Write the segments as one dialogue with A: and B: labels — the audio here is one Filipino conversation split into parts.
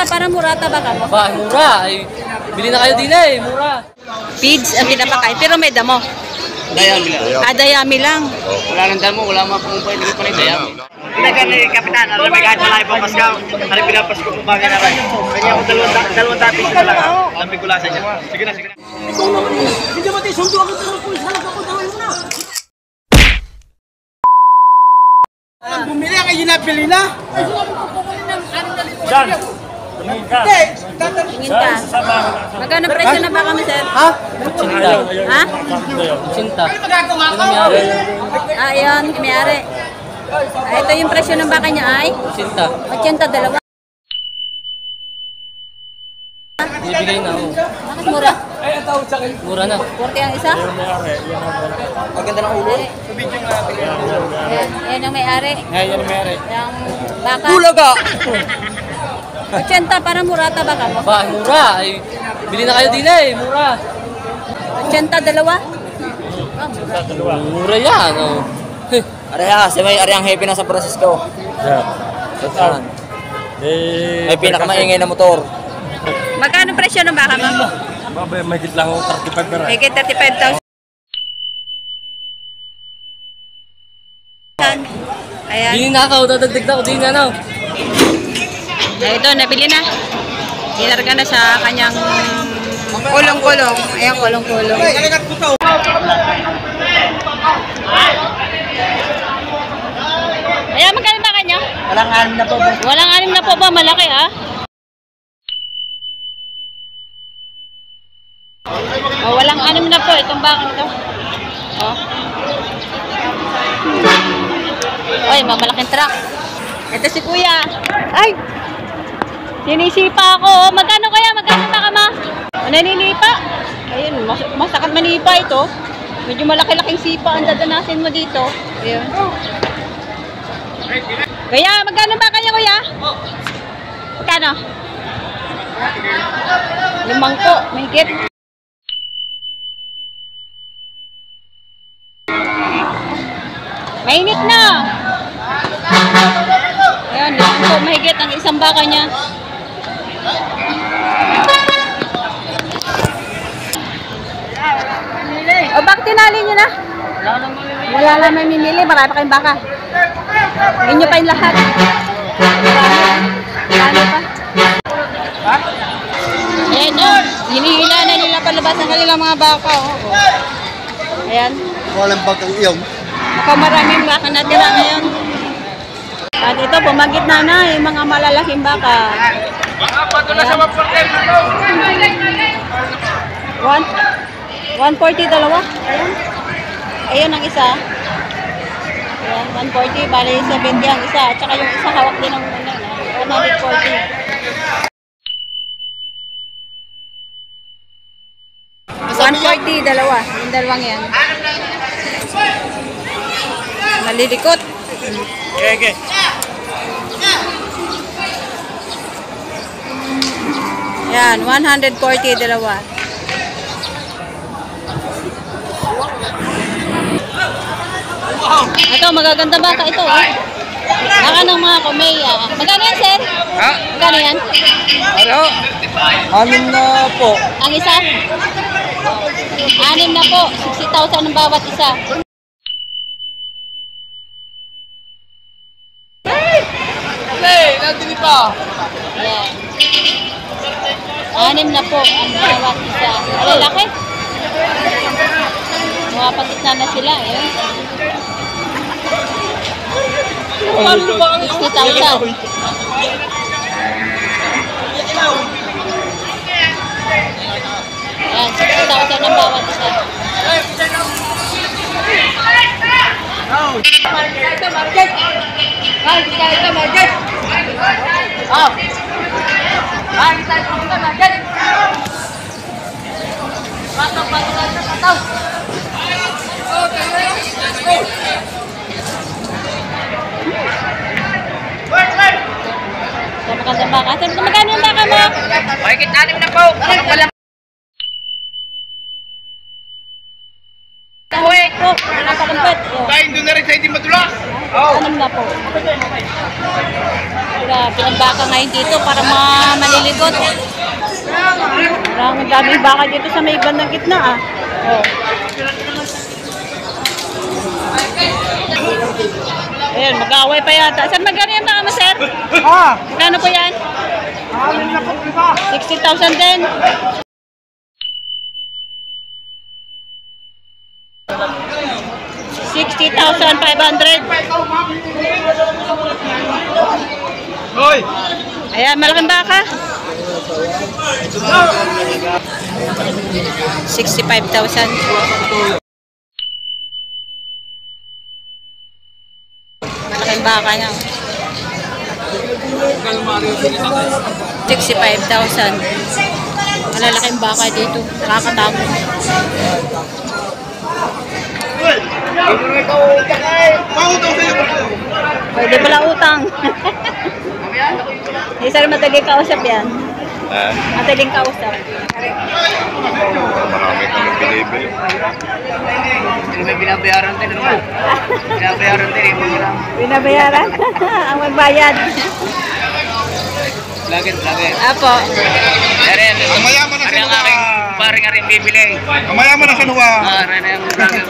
A: para murata ba ka mo?
B: Ba, mura. Ay, bili na kayo din eh, mura.
A: Feeds ang pinapakain, pero may damo.
C: Dayami lang.
A: Dayami lang.
C: Wala nang damo, wala mga kumumpay, hindi pa rin dayami. Hindi ka ni Kapitan, alam mo kahit wala ibang Paskaw, alam pinapasko kung bagay na rin. Kanya ako dalawang tapis na lang. Alam ko lasa niya. Sige na, sige na.
D: Ikaw naman eh. Hindi ba tayo sundo ako ng pulis? Halag ako, tawin mo na. Bumili ang kayo nabili na. Ay, sinabi ko kukunin ng 6,000. Diyan. Tumingin ka.
A: Tingin ka. Magkano presyo na baka mo, sir?
D: Ha?
B: Cinta.
A: Ha?
B: Cinta.
D: Ano magagawa ko?
A: Ayun, may-ari. Ito yung presyo ng baka niya ay?
B: Cinta.
A: 80, dalawa.
B: Bibigay na ako.
A: Bakit mura?
B: Mura na.
A: 40 ang isa?
C: Maganda ng ulo.
A: Yan ang may-ari.
B: Yan ang mayari.
A: Yung baka.
C: Bulaga!
A: 80 para murata baka mo?
B: Ba, mura. Ay, bili na kayo din eh, mura.
A: 80, dalawa?
B: Mura yan, oh.
C: Areha, si may Ariang Happy na sa Francisco. Saan? May pinakamaingay na motor.
A: Magkano presyo ng baka mo?
E: May lang ako 35 pera.
A: May 35,000. Ayan.
B: Bili na ako, dadagdag na ako din ano.
A: Ito, nabili na. Ilarga na sa kanyang kulong-kulong. Ayan, kulong-kulong. Ayan, magkano ba kanya?
C: Walang alam na po.
A: Walang anim na po ba? Malaki, ah. Oh, walang anim na po. Itong bakang ito. Oh. Oy, mamalaking truck. Ito si Kuya. Ay! Sinisipa ako. Oh, magkano kaya? Magkano baka ma? Naninipa? Ayun, masakit manipa ito. Medyo malaki-laking sipa ang dadanasin mo dito. Ayun. Kuya, magkano ba kanya, Kuya? Magkano? 5 po. Mahigit. Mainit na. Ayan, 5 po. Mahigit ang isang baka niya. O, bakit tinali nyo na? Wala lang may mimili. Marami pa kayong baka. Inyo pa yung lahat. Marami pa. Ayan o. Hinihila na nila palabas ang kanilang mga baka. Ayan.
C: Walang bagang iyong.
A: Mukhang maraming baka natira ngayon. At ito, bumagit na yung mga malalaking baka.
D: Pato na sa maportem.
A: 140 dalawa. Ayan. Ayun ang isa. Ayan, 140. Bali 70 ang isa. At saka yung isa hawak din ng 140. 140 dalawa. Yung dalawang yan. Nalilikot.
D: Okay.
A: Yan, 140 dalawa. Ito, magaganda baka ito. Baka ng mga kumeya. Magkano yan, sir?
C: Ha?
A: Magkano yan?
C: Ano? 6 na po.
A: Ang isa? 6 na po. 60,000 ang bawat isa.
C: Hey, nandito pa.
A: Yan. 6 na po ang bawat isa. Malalaki. Mapagitna na sila. Ayan. 60,000. Ayan, 60,000 ang bawat isa. Magandang baka. Magkano yung baka mo?
C: Mahigit 6 na po. Wala.
A: Uy! Napakampet.
D: Kain doon na rin sa hindi madulas.
A: Anong na po? Grabe ang baka ngayon dito para maliliit. paikot. Maraming daming baka dito sa may bandang gitna ah. Oh. Ayan, mag-aaway pa yata. Sir, magkano yan baka mo, sir? Magkano po yan? 60,000 din. 60,500.
C: Hoy!
A: Ayan, malaking baka. 65,000. Malaking baka niya. 65,000. Malalaking baka dito. Nakakatakot. Pwede pala utang. Hindi sir, madaling kausap yan. Madaling kausap.
F: Marami kami binibili.
C: May binabayaran din naman. Binabayaran din.
A: Binabayaran? Ang magbayad.
C: Lagin.
A: Apo.
C: Eren.
F: Ang mayaman na sinuwa.
C: Paring aring bibili.
F: Ang mayaman na sinuwa.
C: Eren yung vlogger.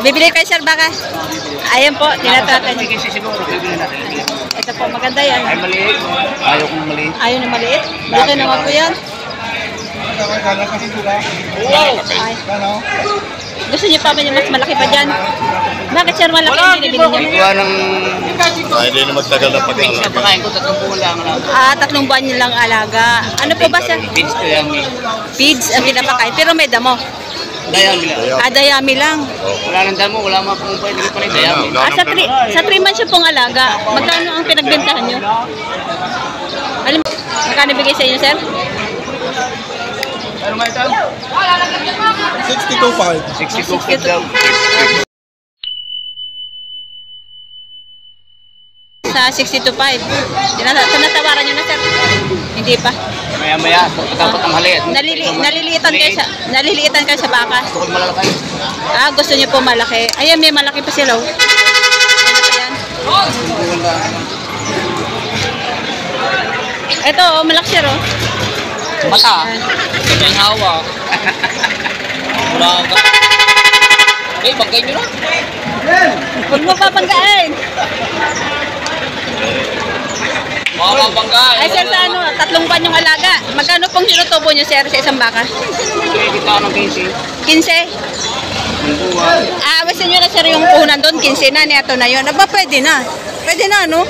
A: Bibili kayo sir baka? Ayan po, tinatatan niyo.
C: Kasi siguro bibili natin.
A: Ito po, maganda yan.
C: Ay maliit. Ayaw kong maliit.
A: Ayaw na maliit. Laki naman po yan.
C: Wow!
A: Ay. Gusto niyo pa ba yung mas malaki pa dyan? Bakit sir malaki yung binibili niyo?
C: Gawa ng...
F: Ay, hindi na magtagal na pag-alaga.
C: Pakain ko 3 buwan lang.
A: 3 buwan niyo lang alaga. Ano po ba sir?
C: Beans ko yan.
A: Feeds ang pinapakain. Pero may damo.
C: Dayami lang.
A: Dayami lang.
C: Wala nang damo. Wala mga pumupuan. Hindi ko pa rin dayami.
A: Sa 3 months yung pong alaga, magkano ang pinagbentahan nyo? Alam mo, magkano bigay sa inyo, sir?
C: Ano nga ito?
F: 62.5.
C: 62 daw.
A: Sa 62.5. Tinatawaran nyo na, sir? Hindi pa.
C: Maya-maya. Dapat ang haliit.
A: Naliliitan kayo sa baka.
C: Gusto ko malalakay.
A: Gusto nyo po malaki. Ayan, may malaki pa sila. Oh. Ayan. Ito, oh, malaki sir, oh.
B: Mata. Ito yung hawa. Wala ka. Eh, bagay nyo na.
A: Huwag mo papanggain.
B: Makakabangga.
A: Ay, sir, sa 3 buwan yung alaga. Magkano pong sinutubo nyo, sir, sa isang baka?
C: Kita ng 15.
A: 15? Awasin nyo na, sir, yung unan doon. 15 na, niyato na yun. Aba, pwede na. Pwede na, no?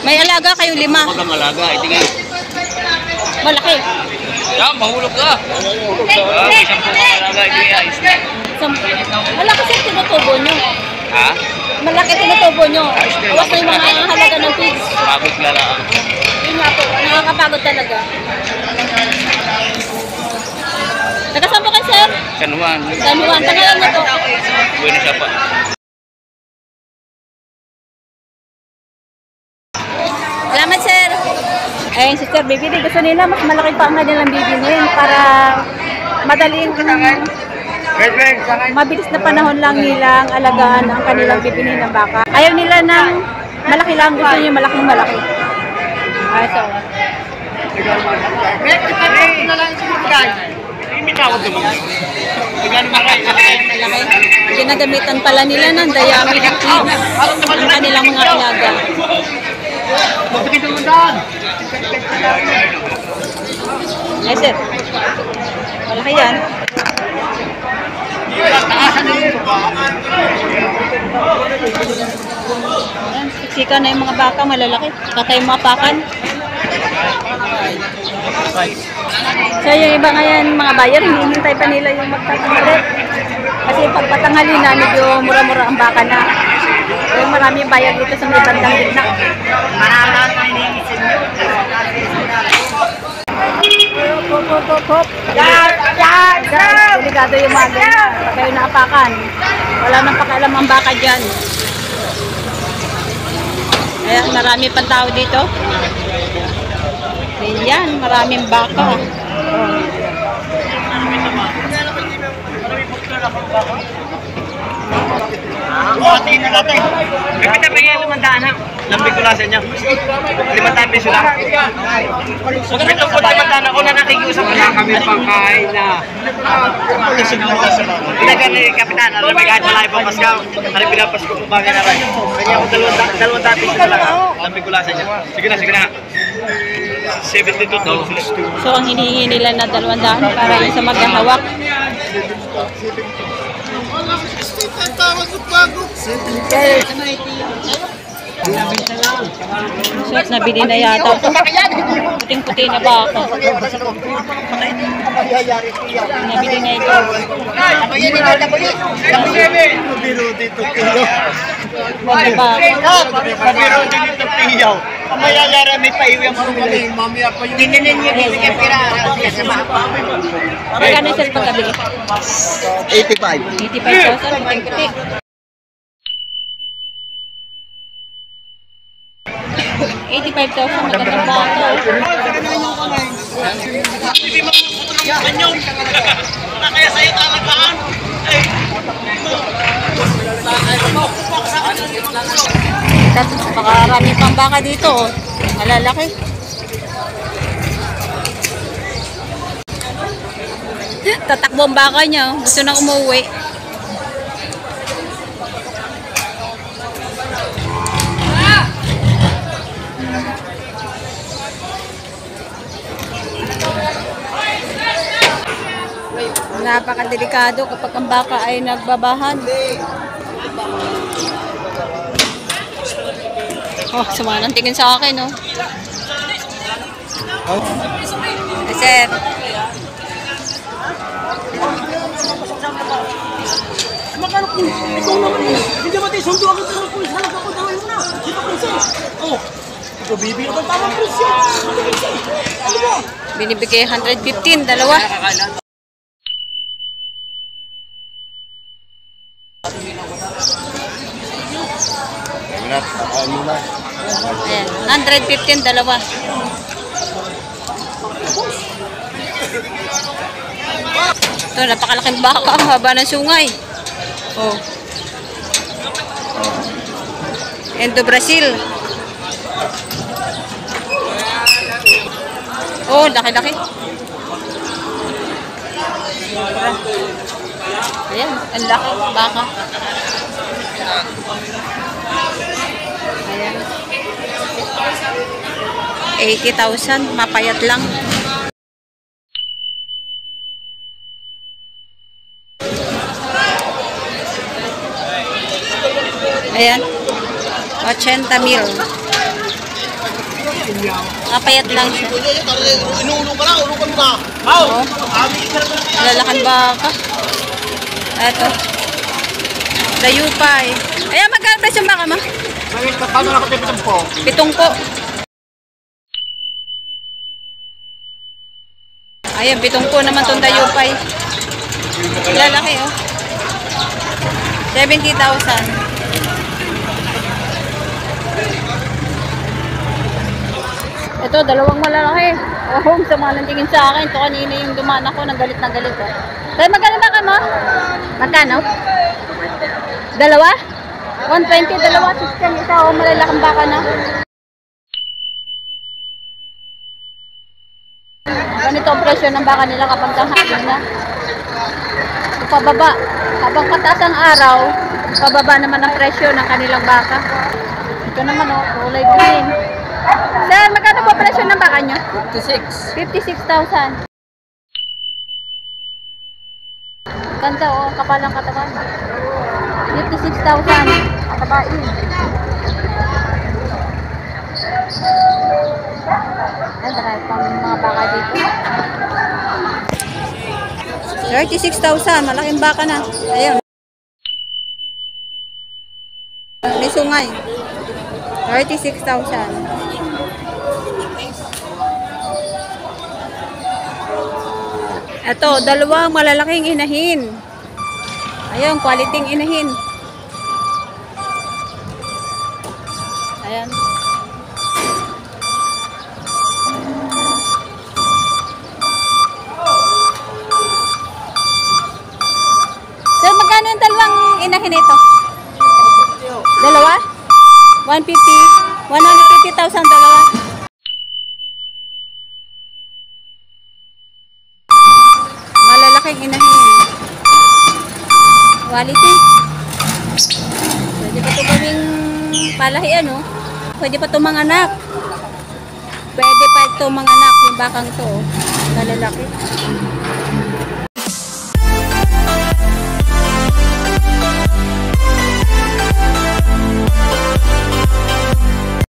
A: May alaga kayo 5.
C: Pagka malaga, ito nga.
A: Malaki.
B: Yan, mahulog ka.
C: May 10 malaga, ito nga. Ayos na.
A: Malaki, sir, tinutubo nyo.
C: Ha?
A: Malaki tinutubo nyo. Awas na yung mga halaga ng pigs.
C: Pagod lalaan.
A: Yun nga po, nakakapagod talaga. Nagkasama kayo, sir?
C: San Juan.
A: San Juan, tangalan na to.
C: Buwan siya pa.
A: Salamat, sir. Ayun, si Sir Bibili. Gusto nila mas malaki pa ang kanilang bibilhin para madaling mabilis na panahon lang nilang alagaan ang kanilang bibilhin ng baka. Ayaw nila ng malaki lang. Gusto nyo malaking malaki. Ay, so. Ginagamitan pala nila ng dayami ng feeds ang kanilang mga alaga. Ay, sir. Malaki yan. Ayan, siksika na yung mga baka malalaki. Kaka yung mga pakan. So yung iba ngayon mga buyer, hinihintay pa nila yung magtatanghali. Kasi pagpatanghali na, medyo mura-mura ang baka na. Yung maraming buyer dito sa may bandang gitna. Hop. Guys, delikado yung mga ganyan. Pag kayo naapakan, wala nang pakialam ang baka dyan. Ayan, marami pang tao dito. Ayan, maraming baka.
C: Buhatiin na natin. Kapita pa yung 500 ha. Nambigulasan niya. 500 piso lang. Ito po 500 ako na nakikiusap ko na kami pangkain na. Hindi ka ni Kapitan, alam mo kahit wala ibang Paskaw, alam pinapas ko po bagay na rin. Kanya ako 200 piso lang. Nambigulasan niya. Sige na. 72,000.
A: So, ang hinihingi nila na 200 para yung sa maghahawak. So, nabili na yata. Puting-puti na ba ako? Nabili na ito. Ano ba?
C: Pabiro din ito piyaw. Mayayari may paiwi ang marungaling. Mamaya pa yun. Dininin niyo bibigyan pira.
A: Magkano siya pagkabili?
C: 85.
A: 85,000, puting-puti. 85,000, magandang bata.
C: Kaya sa'yo talagaan.
A: Tapos makarami pang baka dito, oh. Malalaki. Tatakbo ang baka niya, oh. Gusto nang umuwi. Napakadelikado kapag ang baka ay nagbabahan. Oh, sama ng tingin sa akin, oh. Hey, sir.
D: Hindi ba tayo sundo agad ng pulis? Hanap ako dawin mo na. Dito ko sir. Oh. Ito bibili ko ng tamang presyo. Ano ba?
A: Binibigay 115, dalawa. Ayan, 115, dalawa. Ito, napakalaking baka. Haba ng sungay. Oh. Endo Brazil. Oh, laki-laki. Ayan, ang laki. Baka. Ayan. 80,000. Mapayat lang. Ayan. 80,000. Mapayat lang siya.
C: Inuulong ka lang, ulungan ka.
A: Oo. Lalakan baka. Ito. Dayupay. Ayan, magkano presyo baka ma?
C: Paano nakatipid po?
A: 7 po. Ayan, 7 po naman itong dayupay. Lalaki, oh. 70,000. Ito, dalawang malalaki. Oh, sama ng tingin sa akin. Ito kanina yung dumaan ako, nang galit na galit. Oh. Kaya magkano ba ka mo? Magkano? Dalawa? 120, dalawa. System, isa o malalakang baka na. Ganito ang presyo ng baka nila kapag tanghali na. So, pababa. Habang pataas ang araw, pababa naman ang presyo ng kanilang baka. Ito naman, oh, kulay green. Sir, magkano po presyo ng baka nyo?
B: 56.
A: 56,000. Ganda, oh, kapalang katawan. 56,000. Kakabain. Ayan, marami pang mga baka dito. 36,000. Malaking baka na. Ayun. May sungay. 36,000. Ito, dalawang malalaking inahin. Ayun, quality inahin. Ayan. Sir, magkano yung dalawang inahin ito? Dalawa? 150. 150,000 dalawa. Malalaking inahin. Quality. Pwede pa ito gawing palahian, no? Pwede pa ito manganak. Pwede pa ito manganak yung bakang ito, oh. Malalaki.